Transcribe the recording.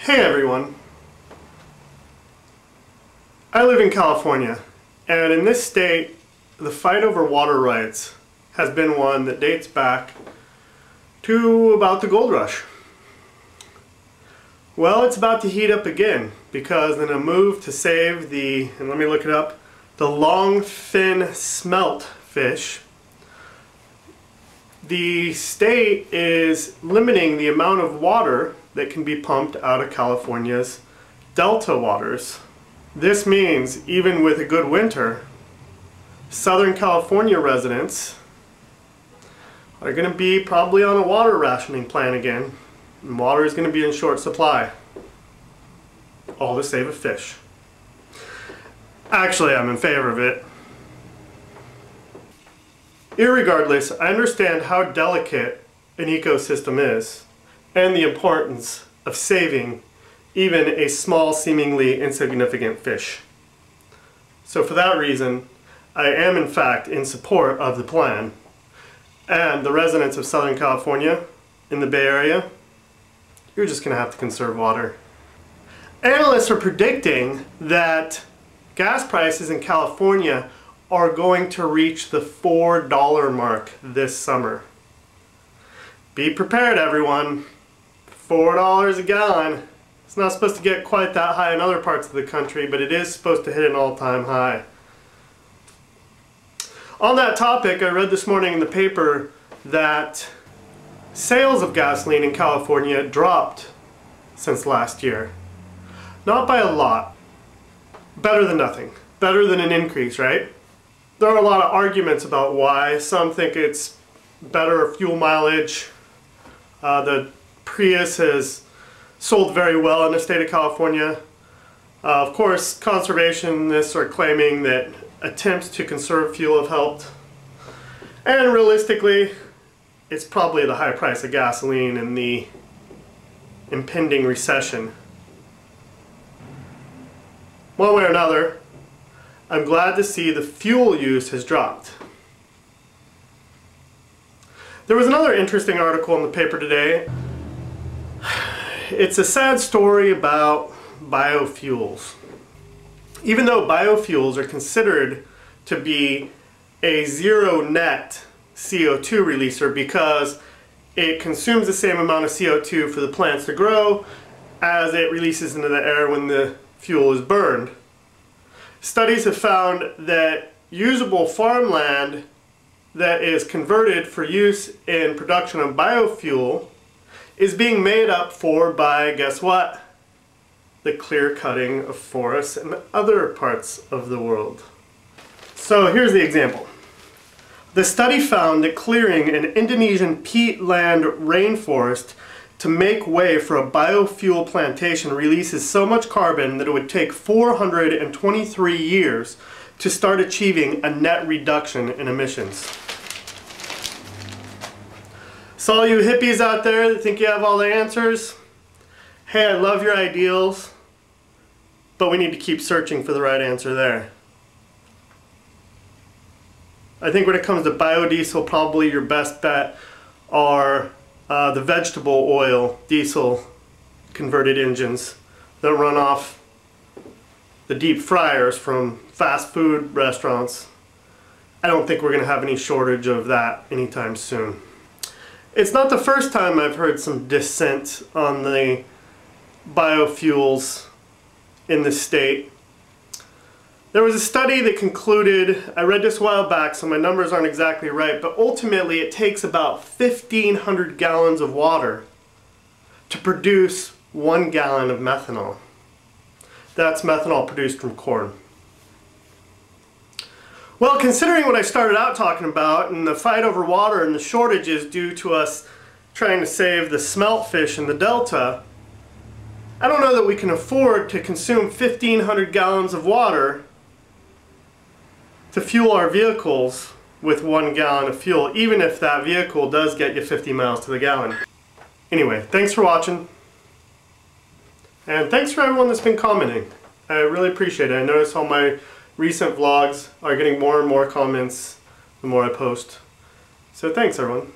Hey everyone, I live in California, and in this state the fight over water rights has been one that dates back to about the gold rush. Well, it's about to heat up again because in a move to save the, and let me look it up, the longfin smelt fish, the state is limiting the amount of water that can be pumped out of California's delta waters. This means even with a good winter, Southern California residents are going to be probably on a water rationing plan again, and water is going to be in short supply. All to save a fish. Actually, I'm in favor of it. Irregardless, I understand how delicate an ecosystem is and the importance of saving even a small, seemingly insignificant fish. So for that reason, I am in fact in support of the plan. And the residents of Southern California in the Bay Area, you're just going to have to conserve water. Analysts are predicting that gas prices in California are going to reach the $4 mark this summer. Be prepared, everyone. $4 a gallon. It's not supposed to get quite that high in other parts of the country, but it is supposed to hit an all-time high. On that topic, I read this morning in the paper that sales of gasoline in California dropped since last year. Not by a lot. Better than nothing. Better than an increase, right? There are a lot of arguments about why. Some think it's better fuel mileage. The Prius has sold very well in the state of California. Of course, conservationists are claiming that attempts to conserve fuel have helped. And realistically, it's probably the high price of gasoline and the impending recession. One way or another, I'm glad to see the fuel use has dropped. There was another interesting article in the paper today. It's a sad story about biofuels. Even though biofuels are considered to be a zero net CO2 releaser because it consumes the same amount of CO2 for the plants to grow as it releases into the air when the fuel is burned. Studies have found that usable farmland that is converted for use in production of biofuel is being made up for by, guess what? The clear cutting of forests in other parts of the world. So here's the example. The study found that clearing an Indonesian peatland rainforest to make way for a biofuel plantation releases so much carbon that it would take 423 years to start achieving a net reduction in emissions. So all you hippies out there that think you have all the answers, hey, I love your ideals, but we need to keep searching for the right answer there. I think when it comes to biodiesel, probably your best bet are the vegetable oil diesel converted engines that run off the deep fryers from fast food restaurants. I don't think we're going to have any shortage of that anytime soon. It's not the first time I've heard some dissent on the biofuels in the state. There was a study that concluded, I read this a while back so my numbers aren't exactly right, but ultimately it takes about 1,500 gallons of water to produce 1 gallon of methanol. That's methanol produced from corn. Well, considering what I started out talking about and the fight over water and the shortages due to us trying to save the smelt fish in the delta, I don't know that we can afford to consume 1,500 gallons of water to fuel our vehicles with 1 gallon of fuel, even if that vehicle does get you 50 miles to the gallon. Anyway, thanks for watching. And thanks for everyone that's been commenting. I really appreciate it. I notice all my recent vlogs are getting more and more comments the more I post. So thanks everyone.